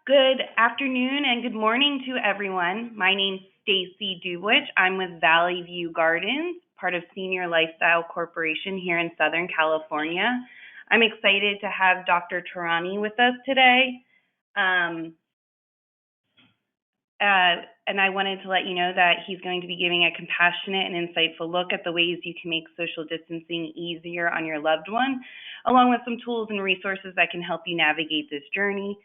Good afternoon and good morning to everyone. My name's Stacy Dubwich. I'm with Valley View Gardens, part of Senior Lifestyle Corporation here in Southern California. I'm excited to have Dr. Tehrani with us today. Um, and I wanted to let you know that he's going to be giving a compassionate and insightful look at the ways you can make social distancing easier on your loved one, along with some tools and resources that can help you navigate this journey.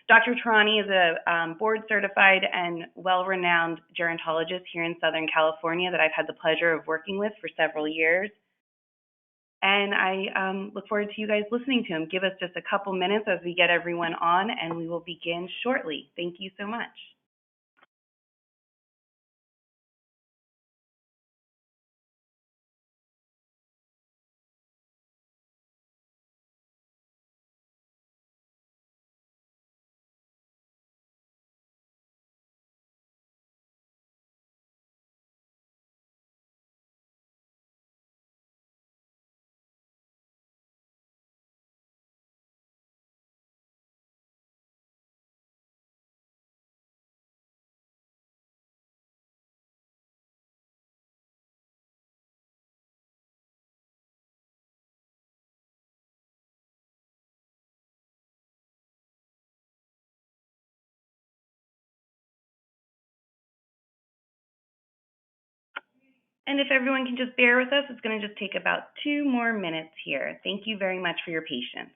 Dr. Tehrani is a board-certified and well-renowned gerontologist here in Southern California that I've had the pleasure of working with for several years. And I look forward to you guys listening to him. Give us just a couple minutes as we get everyone on, and we will begin shortly. Thank you so much. And if everyone can just bear with us, it's going to just take about 2 more minutes here. Thank you very much for your patience.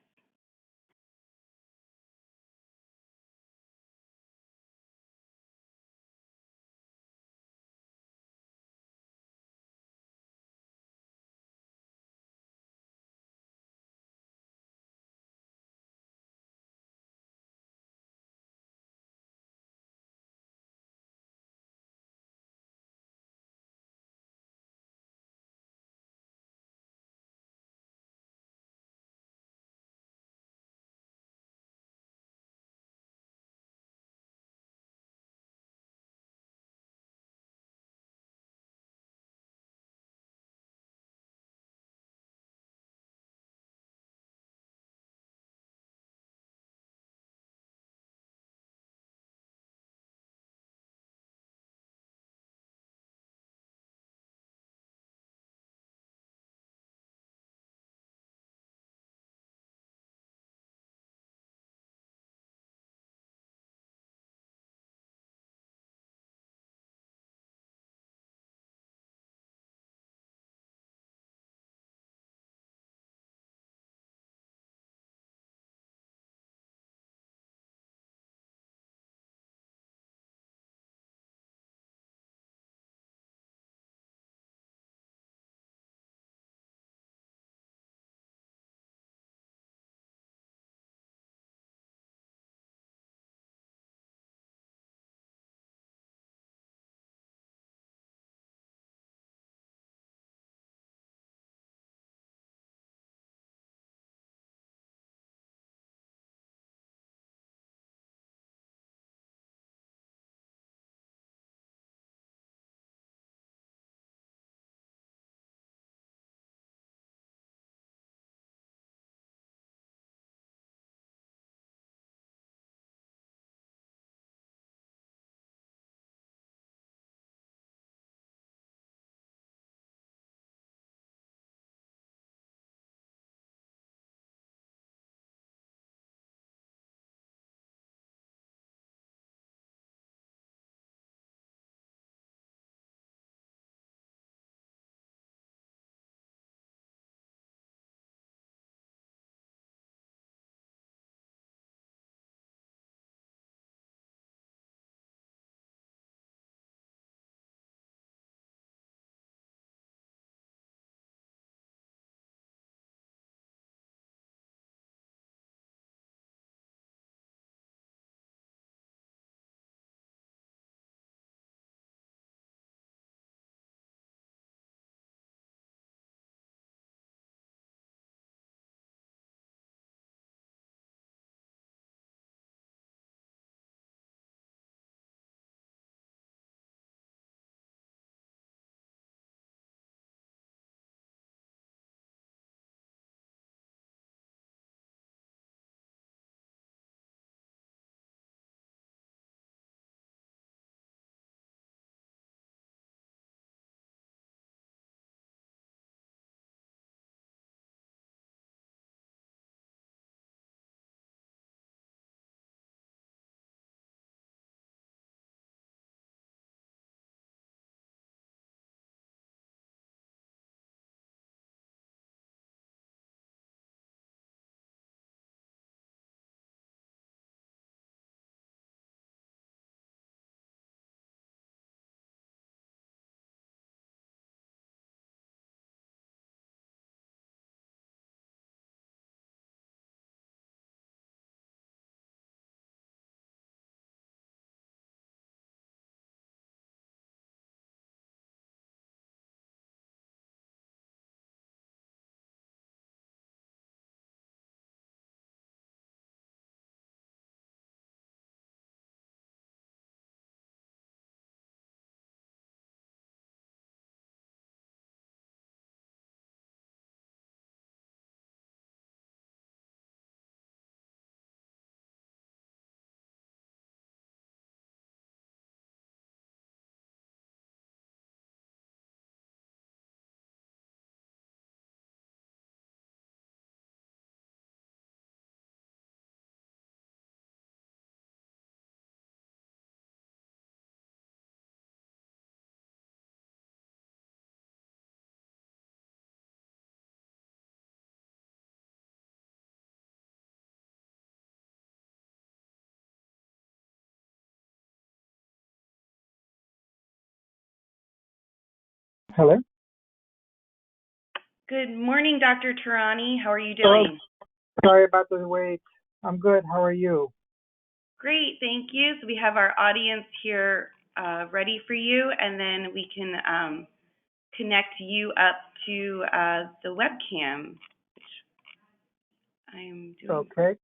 Hello. Good morning, Dr. Tehrani. How are you Oh, doing? sorry about the wait. I'm good. How are you? Great, thank you. So we have our audience here ready for you, and then we can connect you up to the webcam, which I'm doing. Okay.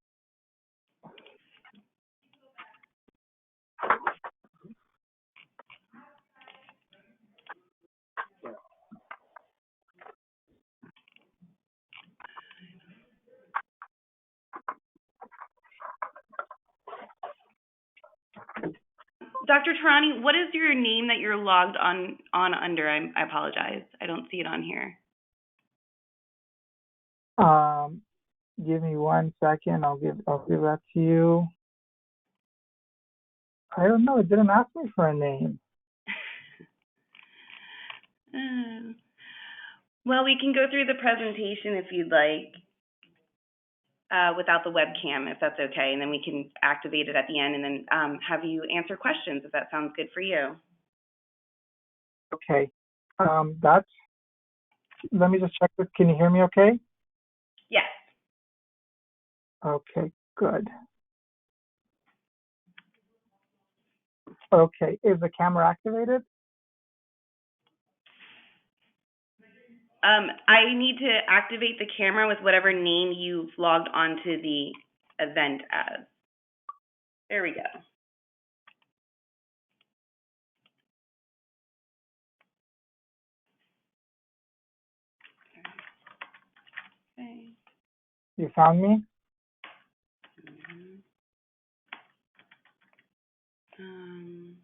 Dr. Tehrani, what is your name that you're logged on under? I apologize. I don't see it on here. Um, Give me 1 second. I'll give that to you. I don't know. It didn't ask me for a name. Well, we can go through the presentation if you'd like. Without the webcam, if that's okay, and then we can activate it at the end and then have you answer questions if that sounds good for you. Okay. That's. Let me just check this. Can you hear me? Okay. Yes. Okay. Good. Okay. Is the camera activated? I need to activate the camera with whatever name you've logged onto the event as. There we go. Okay. You found me? Um,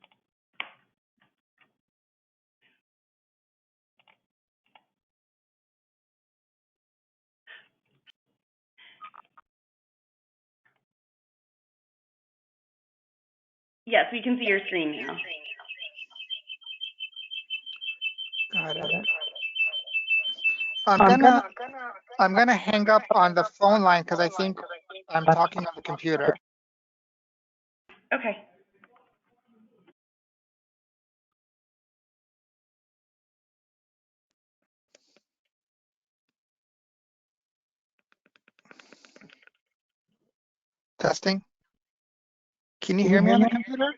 yes, we can see your screen now. Got it. I'm gonna hang up on the phone line because I think I'm talking on the computer. Okay. Testing. Can you hear me on the computer?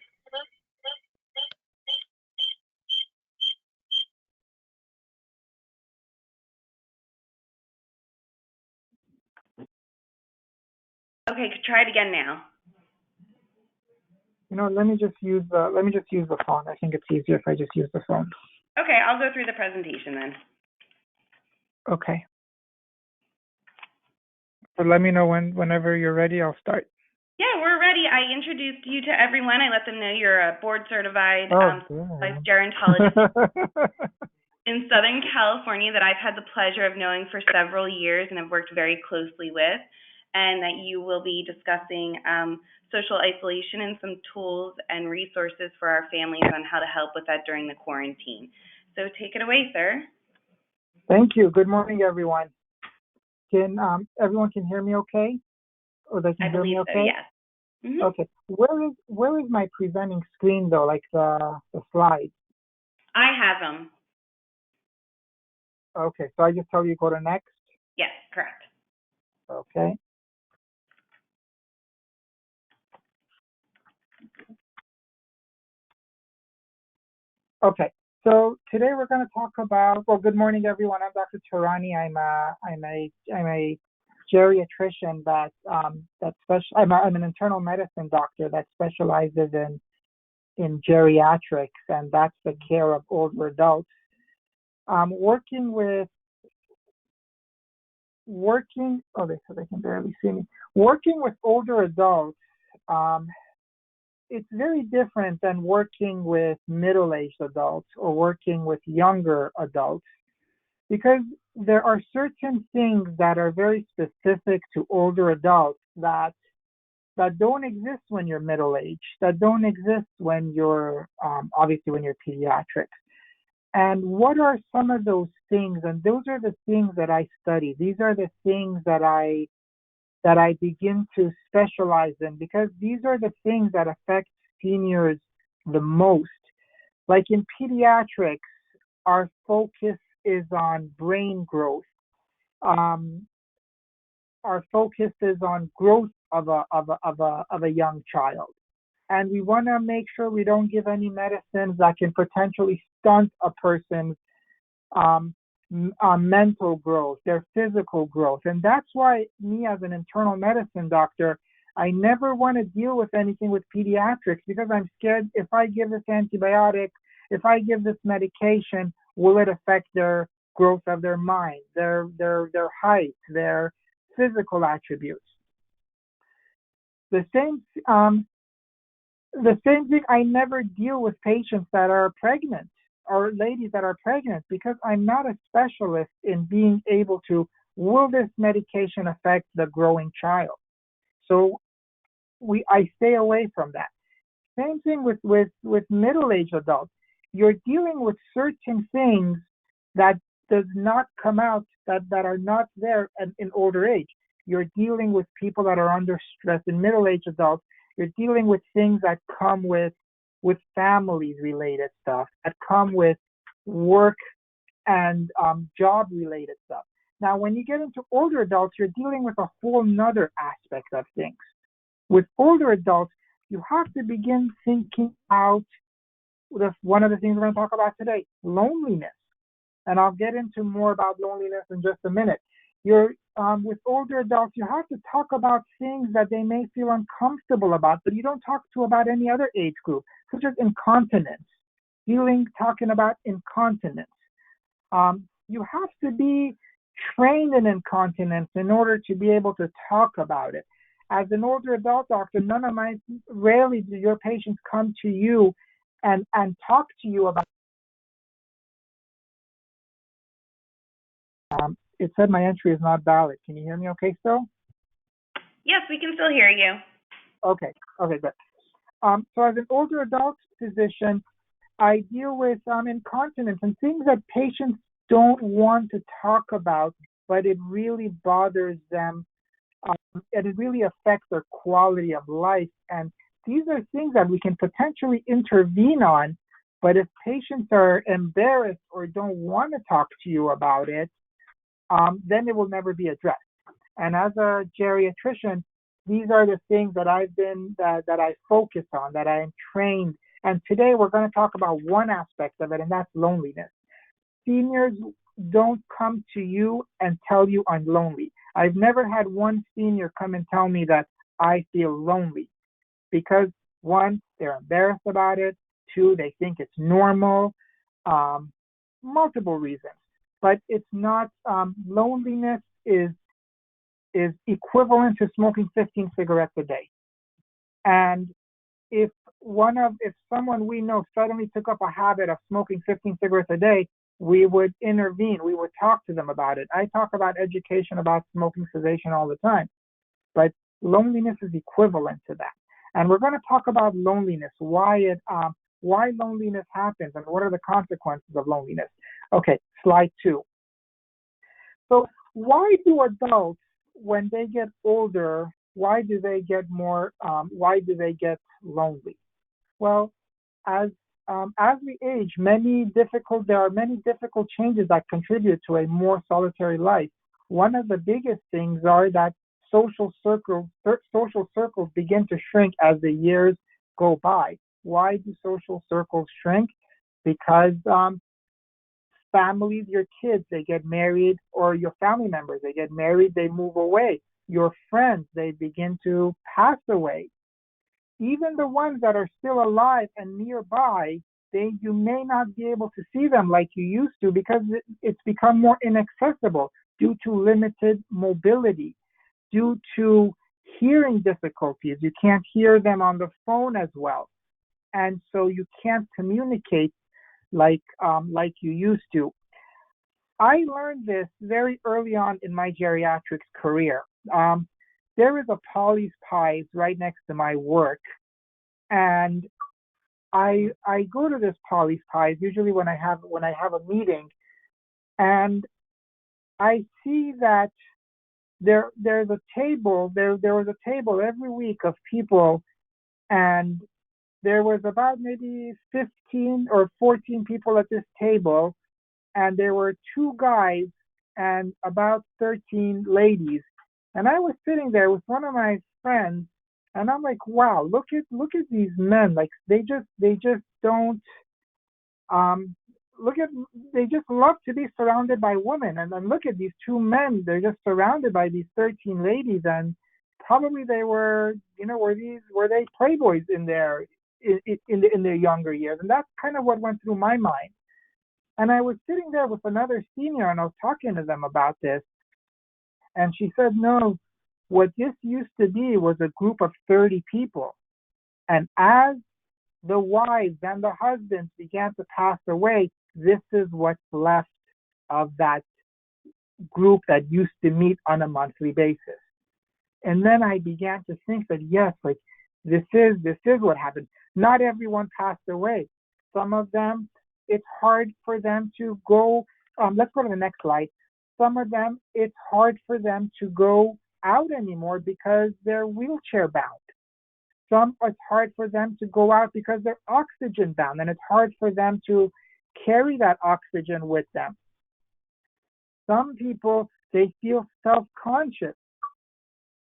Okay, try it again now. Let me just use the phone. I think it's easier if I just use the phone. Okay, I'll go through the presentation then. Okay. So let me know whenever you're ready. I'll start. Yeah, we're ready. I introduced you to everyone. I let them know you're a board-certified licensed gerontologist in Southern California that I've had the pleasure of knowing for several years and have worked very closely with, and that you will be discussing social isolation and some tools and resources for our families on how to help with that during the quarantine. So take it away, sir. Thank you. Good morning, everyone. Can everyone can hear me okay? Or they can hear me okay? I believe so, yes. Mm-hmm. Okay. Where is my presenting screen though, like the slides? I have them. Okay, so I just tell you go to next? Yes, correct. Okay. Okay. So today we're going to talk about, well, good morning everyone. I'm Dr. Tehrani. I'm a geriatrician I'm an internal medicine doctor that specializes in geriatrics, and that's the care of older adults. So they can barely see me. Working with older adults, it's very different than working with middle-aged adults or working with younger adults, because there are certain things that are very specific to older adults that don't exist when you're middle-aged, that don't exist when you're obviously when you're pediatrics. And what are some of those things? And those are the things that I study. These are the things that I begin to specialize in, because these are the things that affect seniors the most. Like in pediatrics, our focus is on brain growth. Um, our focus is on growth of a young child, and we want to make sure we don't give any medicines that can potentially stunt a person's um, mental growth, their physical growth. And that's why me as an internal medicine doctor, I never want to deal with anything with pediatrics because I'm scared if I give this antibiotic, if I give this medication, will it affect their growth of their mind, their height, their physical attributes. The same the same thing, I never deal with patients that are pregnant or ladies that are pregnant because I'm not a specialist in being able to, will this medication affect the growing child? So I stay away from that. Same thing with middle-aged adults. You're dealing with certain things that does not come out, that are not there in older age. You're dealing with people that are under stress in middle-aged adults. You're dealing with things that come with families related stuff, that come with work and job related stuff. Now, when you get into older adults, you're dealing with a whole nother aspect of things. With older adults, you have to begin thinking out one of the things we're going to talk about today, loneliness. And I'll get into more about loneliness in just a minute. You're with older adults, you have to talk about things that they may feel uncomfortable about, but you don't talk to about any other age group, such as incontinence. Talking about incontinence. You have to be trained in incontinence in order to be able to talk about it. As an older adult doctor, rarely do your patients come to you and talk to you about. It said my entry is not valid. Can you hear me okay still? Yes, we can still hear you. Okay, good. So as an older adult physician, I deal with incontinence and things that patients don't want to talk about, but it really bothers them, and it really affects their quality of life. And these are things that we can potentially intervene on, but if patients are embarrassed or don't want to talk to you about it, then it will never be addressed. And as a geriatrician, these are the things that that I focus on, that I am trained. And today we're going to talk about one aspect of it, and that's loneliness. Seniors don't come to you and tell you I'm lonely. I've never had one senior come and tell me that I feel lonely because, one, they're embarrassed about it. Two, they think it's normal. Multiple reasons. But it's not, loneliness is equivalent to smoking 15 cigarettes a day. And if someone we know suddenly took up a habit of smoking 15 cigarettes a day, we would intervene. We would talk to them about it. I talk about education about smoking cessation all the time, but loneliness is equivalent to that. And we're going to talk about loneliness, why loneliness happens, and what are the consequences of loneliness. Okay, slide 2. So why do adults, when they get older, why do they get lonely? Well, as we age, there are many difficult changes that contribute to a more solitary life. One of the biggest things are that social circles begin to shrink as the years go by. Why do social circles shrink? Because families, your kids, they get married, or your family members, they get married, they move away. Your friends, they begin to pass away. Even the ones that are still alive and nearby, you may not be able to see them like you used to because it's become more inaccessible due to limited mobility, due to hearing difficulties. You can't hear them on the phone as well. And so you can't communicate like you used to. I learned this very early on in my geriatrics career. There is a Polly's Pies right next to my work, and I go to this Polly's Pies usually when I have a meeting, and I see that there's a table. There was a table every week of people, and there was about maybe 15 or 14 people at this table and there were 2 guys and about 13 ladies. And I was sitting there with one of my friends, and I'm like, wow, look at these men. Like they just don't um look at they just love to be surrounded by women. And then look at these 2 men, they're just surrounded by these 13 ladies, and probably they were, were they playboys in in their younger years. And that's kind of what went through my mind. And I was sitting there with another senior, and I was talking to them about this, and she said, no, what this used to be was a group of 30 people. And as the wives and the husbands began to pass away, this is what's left of that group that used to meet on a monthly basis. And then I began to think that, yes, like this is what happened. Not everyone passed away. Some of them, it's hard for them to go. Let's go to the next slide. Some of them, it's hard for them to go out anymore because they're wheelchair bound. Some, it's hard for them to go out because they're oxygen bound, and it's hard for them to carry that oxygen with them. Some people, they feel self-conscious.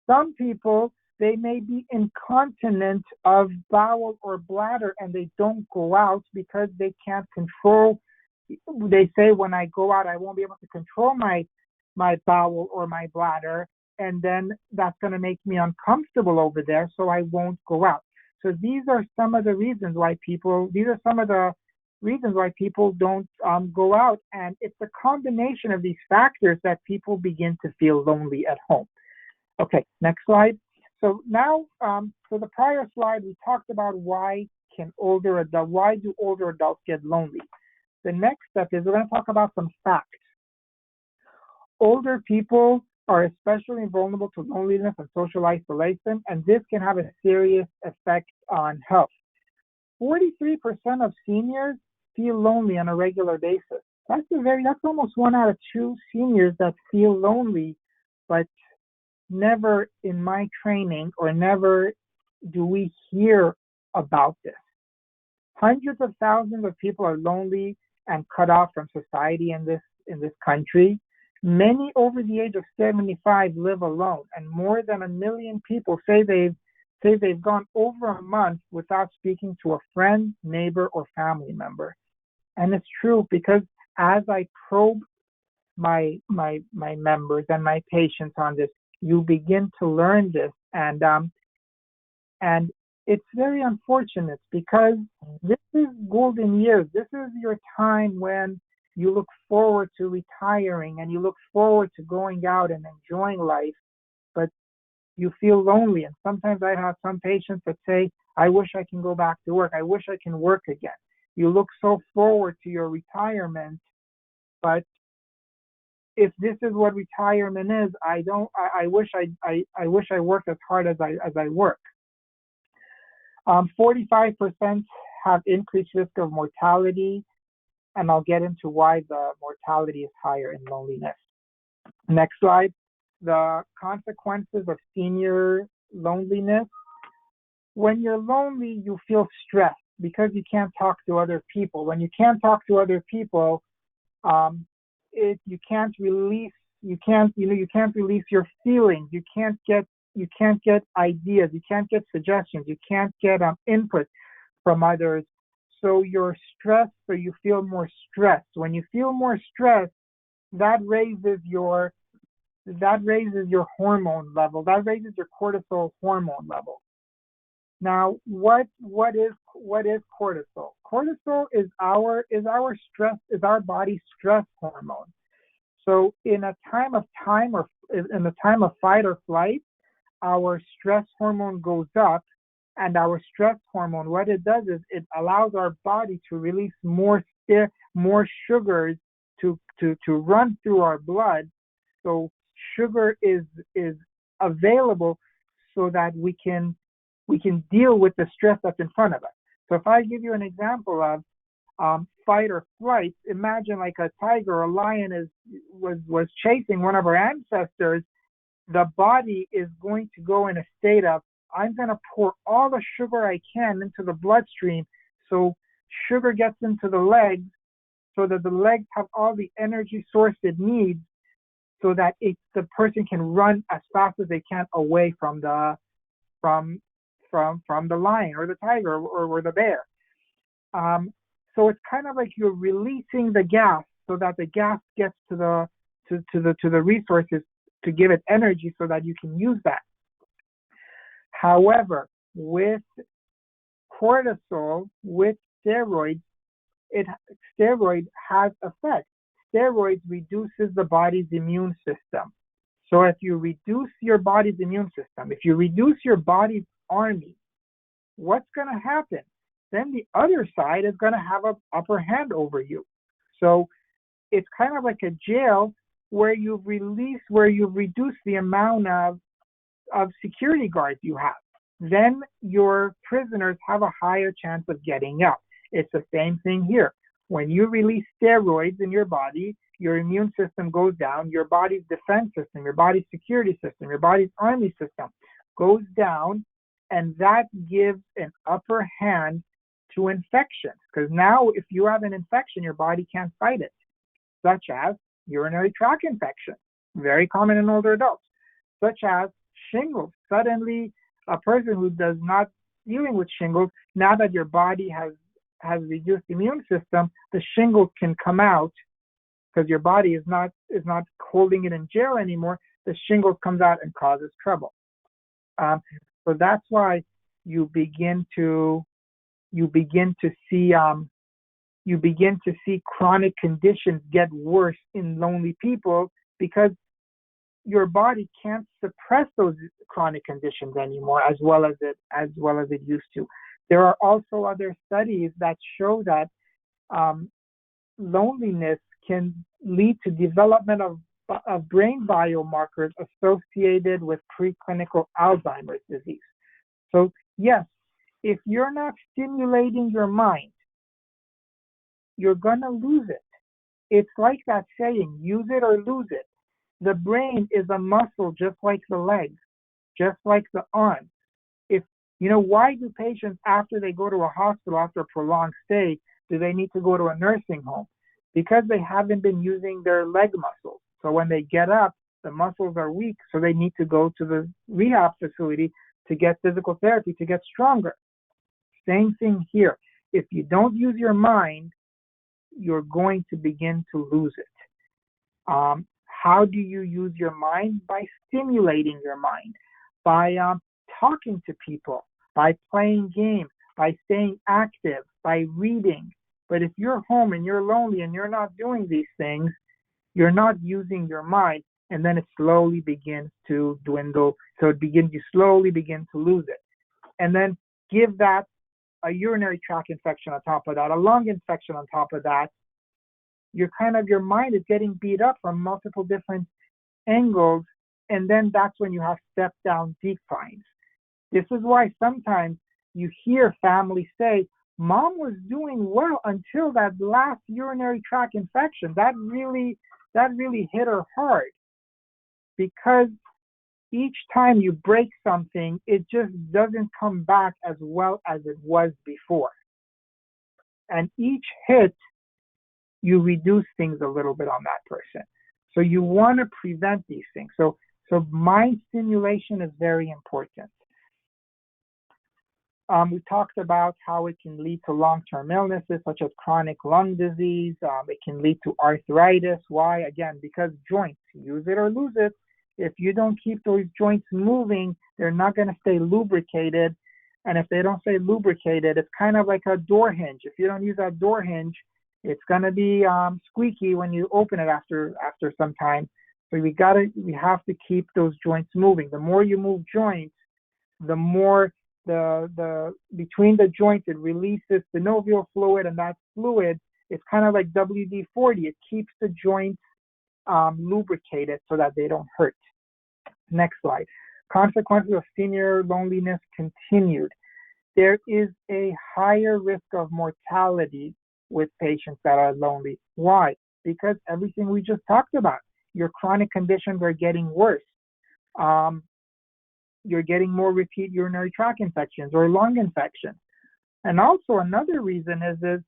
Some people, they may be incontinent of bowel or bladder, and they don't go out because they can't control. They say, when I go out, I won't be able to control my bowel or my bladder, and then that's going to make me uncomfortable over there, so I won't go out. So these are some of the reasons why people don't go out, and it's a combination of these factors that people begin to feel lonely at home. Okay, next slide. So now, for the prior slide, we talked about why do older adults get lonely. The next step is we're going to talk about some facts. Older people are especially vulnerable to loneliness and social isolation, and this can have a serious effect on health. 43% of seniors feel lonely on a regular basis. That's almost 1 out of 2 seniors that feel lonely, but never in my training or never do we hear about this. Hundreds of thousands of people are lonely and cut off from society in this country. Many over the age of 75 live alone, and more than 1 million people say they've gone over a month without speaking to a friend, neighbor, or family member. And it's true, because as I probe my members and my patients on this, you begin to learn this, and it's very unfortunate, because this is golden years. This is your time when you look forward to retiring and you look forward to going out and enjoying life, but you feel lonely. And sometimes I have some patients that say, I wish I can go back to work. I wish I can work again. You look so forward to your retirement, but if this is what retirement is, I wish I worked as hard as I work. 45% have increased risk of mortality, and I'll get into why the mortality is higher in loneliness. Next slide. The consequences of senior loneliness. When you're lonely, you feel stressed because you can't talk to other people. When you can't talk to other people, you can't release your feelings. You can't get ideas. You can't get suggestions. You can't get input from others. So you're stressed, so you feel more stressed. When you feel more stressed, that raises your hormone level. That raises your cortisol hormone level. Now, what is cortisol? Cortisol is our body's stress hormone. So in a time of fight or flight, our stress hormone goes up, and our stress hormone, what it does is it allows our body to release more sugars to run through our blood. So sugar is available so that we can deal with the stress that's in front of us. So if I give you an example of fight or flight, imagine like a tiger or a lion was chasing one of our ancestors. The body is going to go in a state of, I'm going to pour all the sugar I can into the bloodstream, so sugar gets into the legs so that the legs have all the energy source it needs so that the person can run as fast as they can away from the from the lion or the tiger or the bear. So it's kind of like you're releasing the gas so that the gas gets to the resources to give it energy so that you can use that. However, with cortisol, with steroids, steroid has effect. Steroids reduces the body's immune system. So if you reduce your body's immune system, if you reduce your body's army, what's going to happen? Then the other side is going to have an upper hand over you. So it's kind of like a jail where you've reduced the amount of security guards you have. Then your prisoners have a higher chance of getting out. It's the same thing here. When you release steroids in your body, your immune system goes down, your body's defense system, your body's security system, your body's army system goes down, and that gives an upper hand to infections. Because now if you have an infection, your body can't fight it, such as urinary tract infection, very common in older adults, such as shingles. Suddenly, a person who does not dealing with shingles, now that your body has reduced immune system, the shingles can come out because your body is not holding it in jail anymore. The shingles comes out and causes trouble. So that's why you begin to see chronic conditions get worse in lonely people because your body can't suppress those chronic conditions anymore as well as it used to. There are also other studies that show that loneliness can lead to development of brain biomarkers associated with preclinical Alzheimer's disease. So yes, if you're not stimulating your mind, you're going to lose it. It's like that saying, use it or lose it. The brain is a muscle just like the legs, just like the arm. Why do patients, after they go to a hospital after a prolonged stay, do they need to go to a nursing home? Because they haven't been using their leg muscles. So when they get up, the muscles are weak, so they need to go to the rehab facility to get physical therapy to get stronger. Same thing here. If you don't use your mind, you're going to begin to lose it. How do you use your mind? By stimulating your mind, by talking to people, by playing games, by staying active, by reading. But if you're home and you're lonely and you're not doing these things, you're not using your mind, and then it slowly begins to dwindle. So you slowly begin to lose it. And then give that a urinary tract infection on top of that, a lung infection on top of that. Your mind is getting beat up from multiple different angles, and then that's when you have step down declines. This is why sometimes you hear families say, Mom was doing well until that last urinary tract infection. That really hit her hard. Because each time you break something, it just doesn't come back as well as it was before. And each hit, you reduce things a little bit on that person. So you want to prevent these things. So mind stimulation is very important. We talked about how it can lead to long-term illnesses such as chronic lung disease. It can lead to arthritis. Why? Again, because joints, use it or lose it. If you don't keep those joints moving, they're not going to stay lubricated. And if they don't stay lubricated, it's kind of like a door hinge. If you don't use that door hinge, it's going to be squeaky when you open it after some time. So we have to keep those joints moving. The more you move joints, the more the between the joints it releases synovial fluid, and that fluid is kind of like WD-40. It keeps the joints lubricated so that they don't hurt. Next slide. Consequences of senior loneliness continued. There is a higher risk of mortality with patients that are lonely. Why? Because everything we just talked about. Your chronic conditions are getting worse. You're getting more repeat urinary tract infections or lung infections. And also another reason is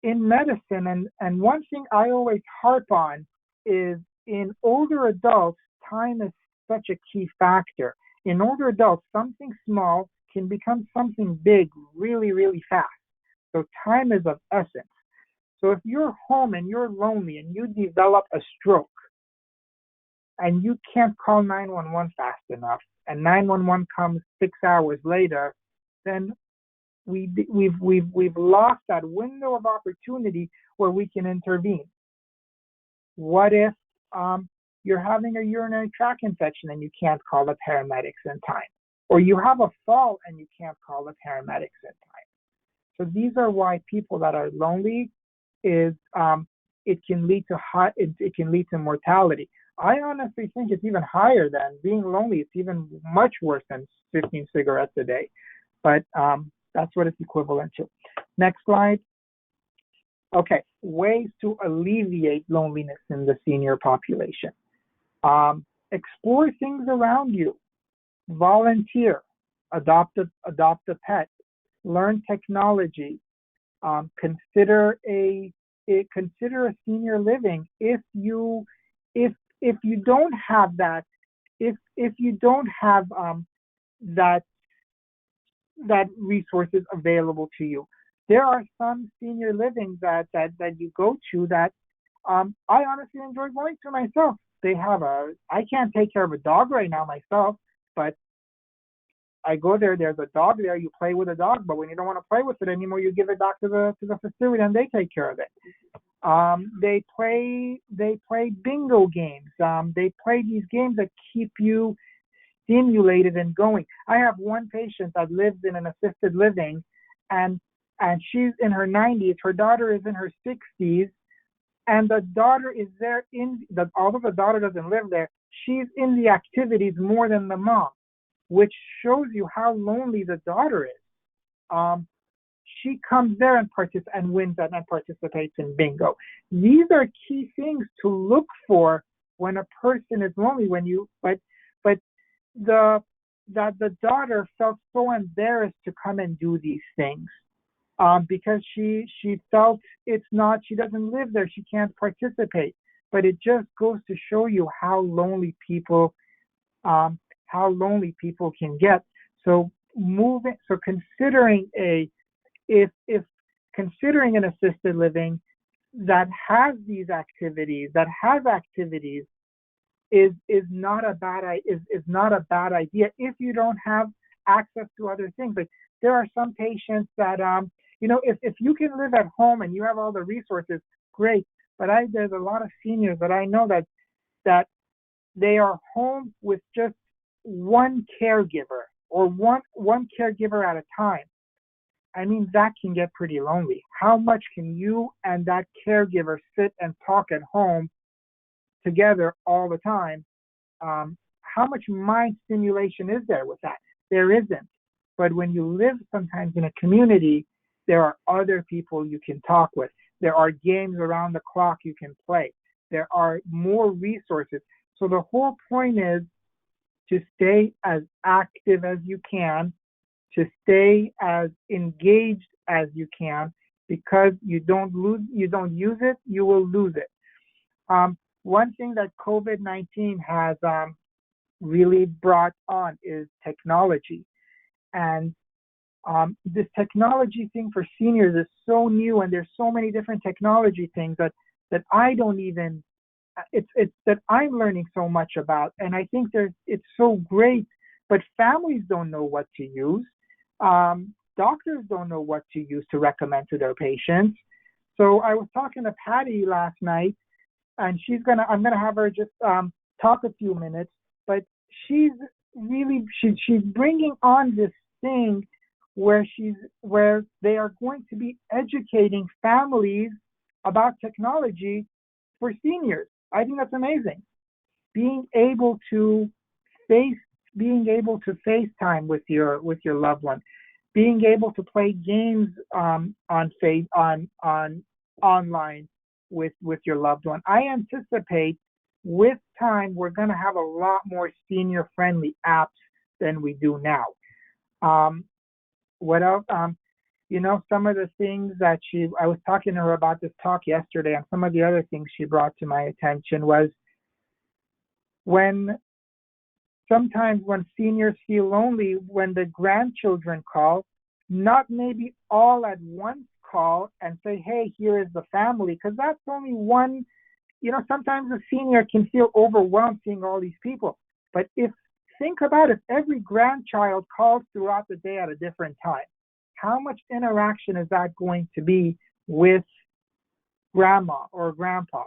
in medicine, and one thing I always harp on is in older adults, time is such a key factor. In older adults, something small can become something big really, really fast. So time is of essence. So if you're home and you're lonely and you develop a stroke and you can't call 911 fast enough, and 911 comes 6 hours later, then we've lost that window of opportunity where we can intervene. What if you're having a urinary tract infection and you can't call the paramedics in time, or you have a fall and you can't call the paramedics in time? So these are why people that are lonely is it can lead to mortality. I honestly think it's even higher than being lonely. It's even much worse than 15 cigarettes a day. But that's what it's equivalent to. Next slide. Okay, ways to alleviate loneliness in the senior population. Explore things around you. Volunteer. Adopt a pet. Learn technology. Consider a senior living if you don't have that, if you don't have that resources available to you. There are some senior livings that you go to that I honestly enjoy going to myself. I can't take care of a dog right now myself, but I go there, there's a dog there, you play with a dog, but when you don't want to play with it anymore, you give it back to the facility and they take care of it. They play bingo games. They play these games that keep you stimulated and going. I have one patient that lives in an assisted living, and she's in her 90s. Her daughter is in her 60s, and the daughter is there although the daughter doesn't live there, she's in the activities more than the mom, which shows you how lonely the daughter is. She comes there and wins and participates in bingo. These are key things to look for when a person is lonely. But the daughter felt so embarrassed to come and do these things because she felt she doesn't live there, she can't participate. But it just goes to show you how lonely people can get. So considering an assisted living that has these activities, is not a bad idea if you don't have access to other things. Like there are some patients that if you can live at home and you have all the resources, great. But there's a lot of seniors that I know that they are home with just one caregiver or one caregiver at a time. I mean, that can get pretty lonely. How much can you and that caregiver sit and talk at home together all the time? How much mind stimulation is there with that? There isn't. But when you live sometimes in a community, there are other people you can talk with. There are games around the clock you can play. There are more resources. So the whole point is to stay as active as you can, to stay as engaged as you can, because you don't use it, you will lose it. One thing that COVID-19 has really brought on is technology. And this technology thing for seniors is so new, and there's so many different technology things that I don't even, it's that I'm learning so much about. And I think it's so great, but families don't know what to use. Doctors don't know what to use to recommend to their patients. So I was talking to Patty last night, and I'm gonna have her just talk a few minutes, but she's bringing on this thing where they are going to be educating families about technology for seniors. I think that's amazing. Being able to FaceTime with your loved one, being able to play games online with your loved one. I anticipate with time we're going to have a lot more senior friendly apps than we do now. What else? some of the things that I was talking to her about this talk yesterday, and some of the other things she brought to my attention was when sometimes when seniors feel lonely, when the grandchildren call, not maybe all at once call and say, hey, here is the family, because that's only one. Sometimes a senior can feel overwhelmed seeing all these people. But think about if every grandchild calls throughout the day at a different time, how much interaction is that going to be with grandma or grandpa?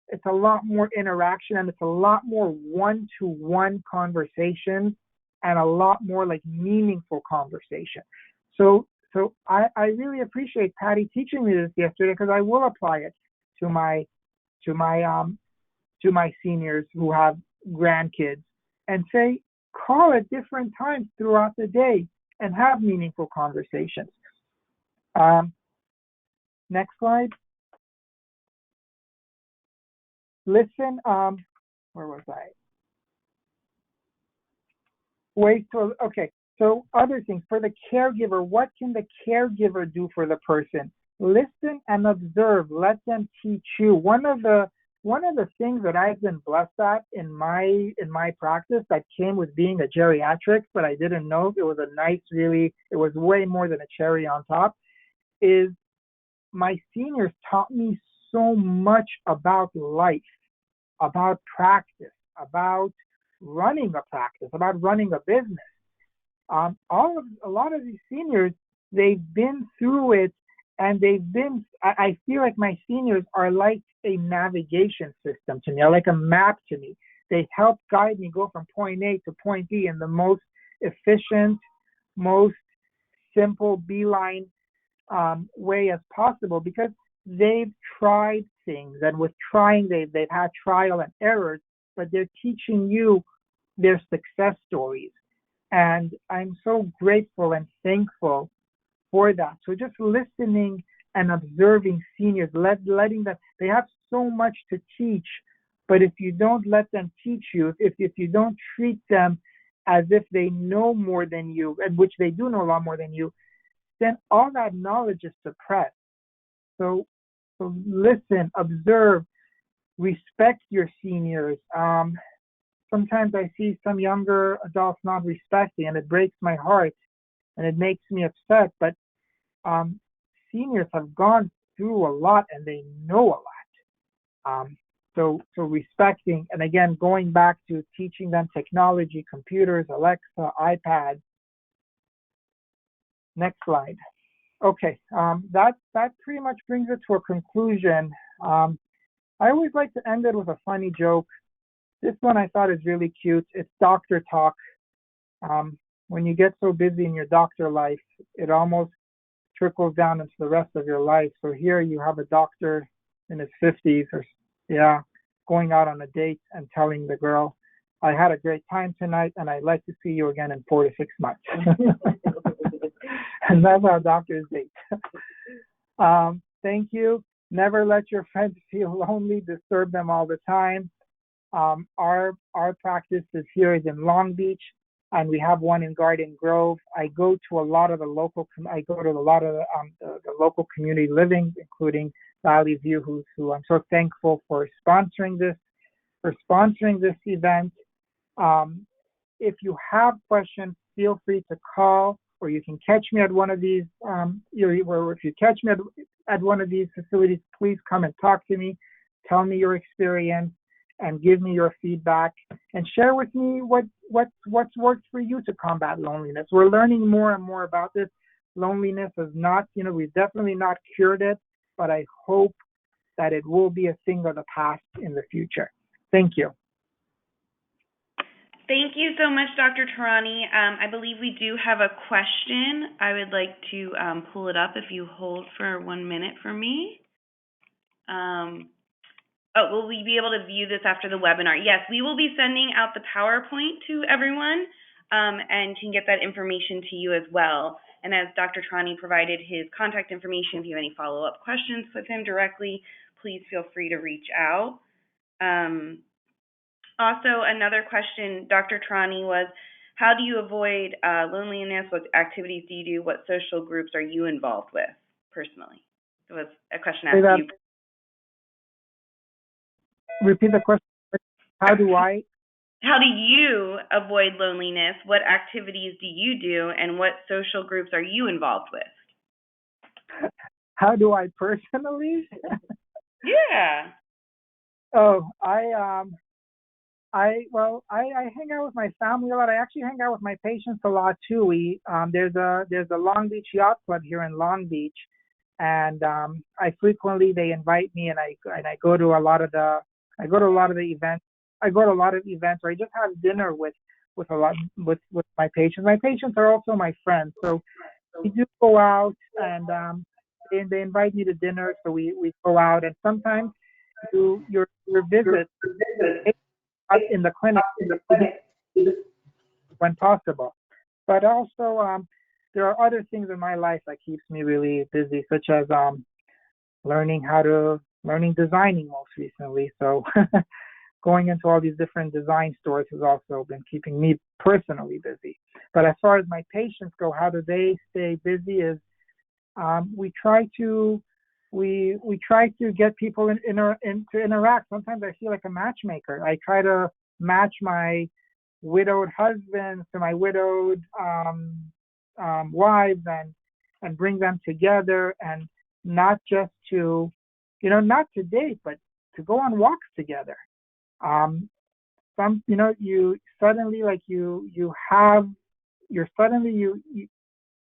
It's a lot more interaction, and it's a lot more one-to-one conversation, and a lot more like meaningful conversation. So I really appreciate Patty teaching me this yesterday, because I will apply it to my seniors who have grandkids, and say, call at different times throughout the day and have meaningful conversations. Next slide. Listen, where was I? Okay, so other things. For the caregiver, what can the caregiver do for the person? Listen and observe. Let them teach you. One of the things that I've been blessed at in my practice that came with being a geriatric, but I didn't know it was it was way more than a cherry on top, is my seniors taught me so much about life, about practice, about running a practice, about running a business. A lot of these seniors, they've been through it, and I feel like my seniors are like a navigation system to me, are like a map to me. They help guide me go from point A to point B in the most efficient, most simple beeline way as possible, because they've tried things, and with trying they've had trial and errors, but they're teaching you their success stories, and I'm so grateful and thankful for that. So just listening and observing seniors, letting them, they have so much to teach, but if you don't let them teach you, if you don't treat them as if they know more than you, and which they do know a lot more than you, then all that knowledge is suppressed. So listen, observe, respect your seniors. Sometimes I see some younger adults not respecting, and it breaks my heart, and it makes me upset. But seniors have gone through a lot, and they know a lot. So respecting, and again, going back to teaching them technology, computers, Alexa, iPads. Next slide. Okay, that pretty much brings it to a conclusion. I always like to end it with a funny joke. This one I thought is really cute. It's doctor talk. When you get so busy in your doctor life, it almost trickles down into the rest of your life. So here you have a doctor in his 50s, going out on a date and telling the girl, I had a great time tonight, and I'd like to see you again in 4 to 6 months. And that's how doctors date. Thank you. Never let your friends feel lonely. Disturb them all the time. Our practice is here is in Long Beach, and we have one in Garden Grove. I go to a lot of the local community living, including Valley View, who I'm so thankful for sponsoring this event. If you have questions, feel free to call, or you can catch me at one of these. If you catch me at one of these facilities, please come and talk to me. Tell me your experience and give me your feedback, and share with me what's worked for you to combat loneliness. We're learning more and more about this. Loneliness is not, we've definitely not cured it, but I hope that it will be a thing of the past in the future. Thank you. Thank you so much, Dr. Tehrani. I believe we do have a question. I would like to pull it up if you hold for 1 minute for me. Will we be able to view this after the webinar? Yes, we will be sending out the PowerPoint to everyone and can get that information to you as well. And as Dr. Tehrani provided his contact information, if you have any follow-up questions with him directly, please feel free to reach out. Also, another question, Dr. Tehrani, was How do you avoid loneliness? What activities do you do? What social groups are you involved with personally? It was a question asked to you. Repeat the question. How do I? How do you avoid loneliness? What activities do you do? And what social groups are you involved with? How do I personally? Yeah. Oh, I hang out with my family a lot. I actually hang out with my patients a lot too. There's a Long Beach Yacht Club here in Long Beach, and I frequently they invite me, and I go to a lot of the events. I go to a lot of events, or I just have dinner with my patients. My patients are also my friends, so we do go out, and they invite me to dinner, so we go out, and sometimes your visit in the clinic when possible. But also, there are other things in my life that keeps me really busy, such as learning designing most recently. So going into all these different design stores has also been keeping me personally busy. But as far as my patients go, how do they stay busy is we try to get people to interact. Sometimes I feel like a matchmaker. I try to match my widowed husbands to my widowed wives and bring them together, and not just to not to date, but to go on walks together. You suddenly like you have you're suddenly you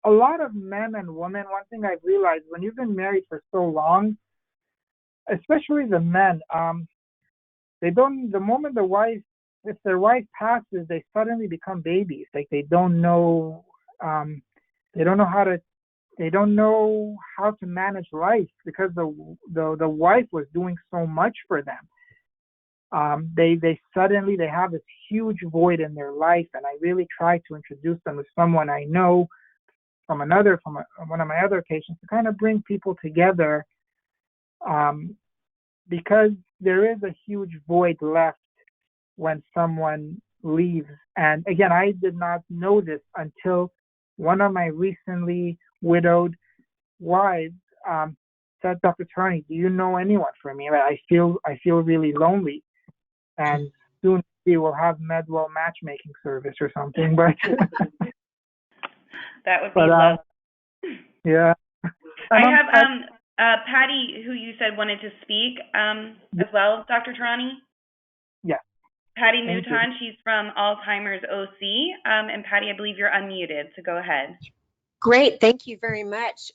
a lot of men and women, one thing I've realized when you've been married for so long, especially the men, they don't, the moment if their wife passes, they suddenly become babies. Like they don't know how to manage life because the wife was doing so much for them. They suddenly they have this huge void in their life, and I really try to introduce them to someone I know from one of my other patients to kind of bring people together, because there is a huge void left when someone leaves. And again, I did not know this until one of my recently widowed wives said, "Dr. Tehrani, do you know anyone for me? I feel really lonely." And soon we will have Medwell matchmaking service or something, but that would be lovely. Yeah. I have Patty, who you said wanted to speak as well, Dr. Tehrani. Yeah. Patty Mouton, she's from Alzheimer's OC. And Patty, I believe you're unmuted, so go ahead. Great, thank you very much.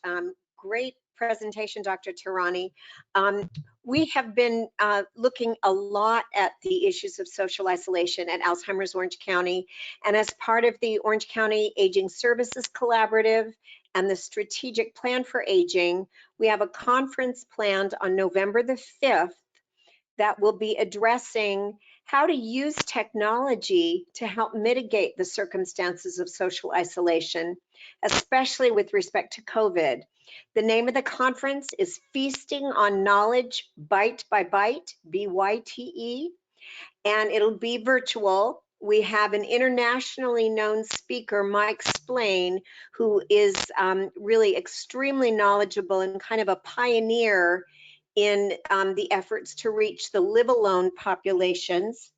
Great presentation, Dr. Tehrani. We have been looking a lot at the issues of social isolation at Alzheimer's Orange County, and as part of the Orange County Aging Services Collaborative and the Strategic Plan for Aging, we have a conference planned on November the 5th that will be addressing how to use technology to help mitigate the circumstances of social isolation, especially with respect to COVID. The name of the conference is Feasting on Knowledge Bite by Bite, BYTE, and it'll be virtual. We have an internationally known speaker, Mike Splain, who is really extremely knowledgeable and kind of a pioneer in the efforts to reach the live alone populations.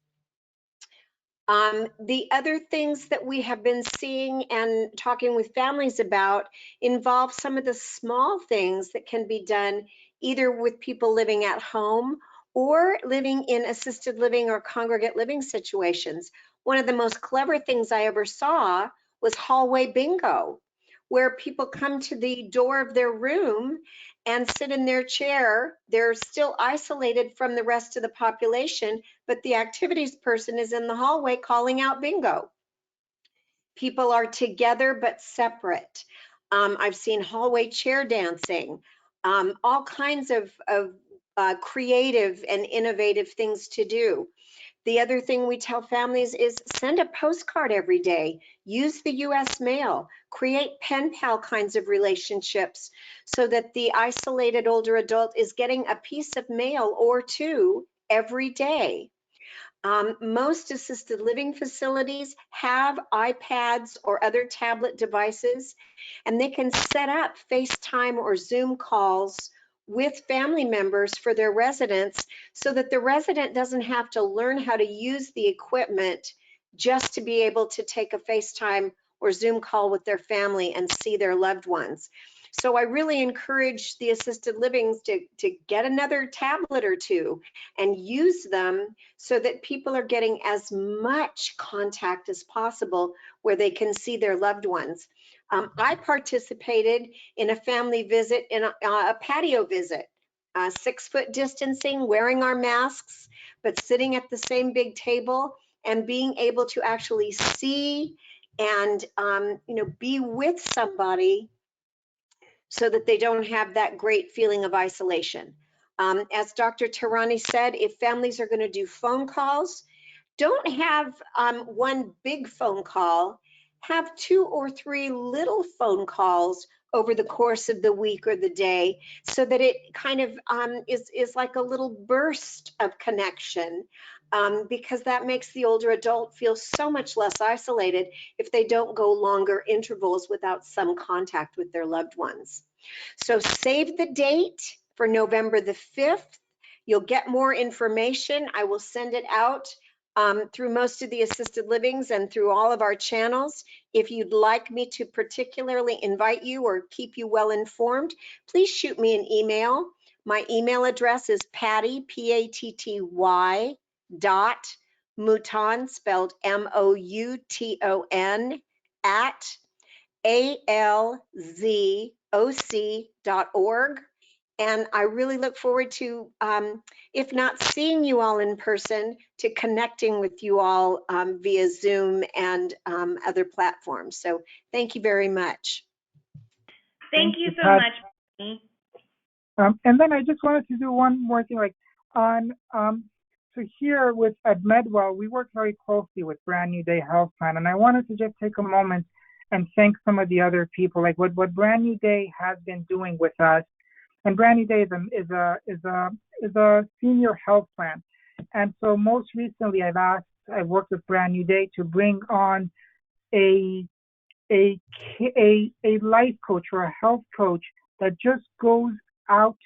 The other things that we have been seeing and talking with families about involve some of the small things that can be done either with people living at home or living in assisted living or congregate living situations. One of the most clever things I ever saw was hallway bingo, where people come to the door of their room and sit in their chair. They're still isolated from the rest of the population, but the activities person is in the hallway calling out bingo. People are together but separate. I've seen hallway chair dancing, all kinds of creative and innovative things to do. The other thing we tell families is send a postcard every day, use the US mail, create pen pal kinds of relationships so that the isolated older adult is getting a piece of mail or two every day. Most assisted living facilities have iPads or other tablet devices, and they can set up FaceTime or Zoom calls with family members for their residents so that the resident doesn't have to learn how to use the equipment just to be able to take a FaceTime or Zoom call with their family and see their loved ones. So I really encourage the assisted livings to get another tablet or two and use them so that people are getting as much contact as possible where they can see their loved ones. I participated in a family visit, in a patio visit, 6-foot distancing, wearing our masks, but sitting at the same big table and being able to actually see and be with somebody so that they don't have that great feeling of isolation. As Dr. Tehrani said, if families are going to do phone calls, don't have one big phone call, have 2 or 3 little phone calls over the course of the week or the day so that it kind of is like a little burst of connection, because that makes the older adult feel so much less isolated if they don't go longer intervals without some contact with their loved ones. So save the date for November the 5th. You'll get more information. I will send it out through most of the assisted livings and through all of our channels. If you'd like me to particularly invite you or keep you well informed, please shoot me an email. My email address is Patty, Patty, Mouton, spelled Mouton, at alzoc.org. And I really look forward to, if not seeing you all in person, to connecting with you all via Zoom and other platforms. So thank you very much. Thank you so much, Penny. And then I just wanted to do one more thing, like on, so here at Medwell, we work very closely with Brand New Day Health Plan, and I wanted to just take a moment and thank some of the other people, like what Brand New Day has been doing with us. And Brand New Day is a senior health plan, and so most recently I've worked with Brand New Day to bring on a life coach or a health coach that just goes out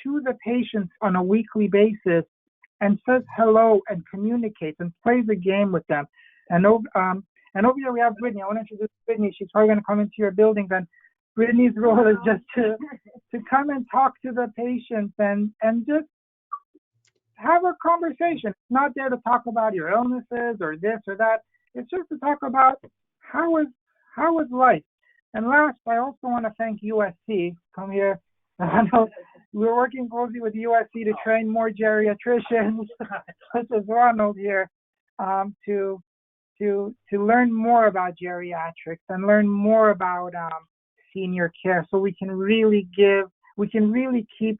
to the patients on a weekly basis and says hello and communicates and plays a game with them. And over here we have Brittany. I want to introduce Brittany. She's probably going to come into your building. Then Brittany's role is just to come and talk to the patients and just have a conversation. It's not there to talk about your illnesses or this or that. It's just to talk about how is life. And last, I also want to thank USC. Come here. I know we're working closely with USC to train more geriatricians, such as Ronald here, to learn more about geriatrics and learn more about senior care, so we can really keep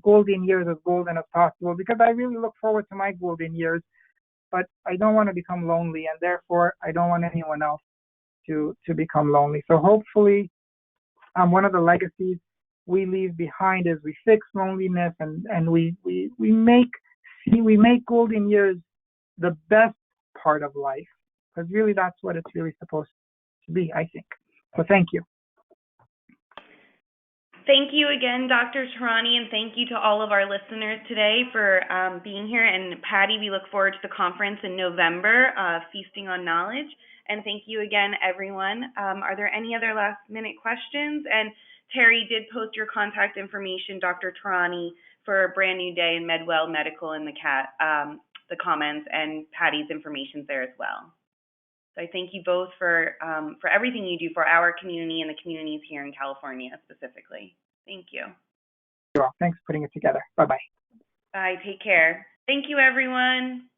golden years as golden as possible, because I really look forward to my golden years, but I don't want to become lonely, and therefore I don't want anyone else to become lonely. So hopefully one of the legacies we leave behind is we fix loneliness and we make golden years the best part of life, because really that's what it's really supposed to be, I think. So thank you. Thank you again, Dr. Tehrani, and thank you to all of our listeners today for being here. And Patty, we look forward to the conference in November, Feasting on Knowledge. And thank you again, everyone. Are there any other last-minute questions? And Terry did post your contact information, Dr. Tehrani, for Brand New Day and Medwell Medical in the comments, and Patty's information's there as well. So I thank you both for everything you do for our community and the communities here in California specifically. Thank you. You're welcome. Thanks for putting it together. Bye-bye. Bye. Take care. Thank you, everyone.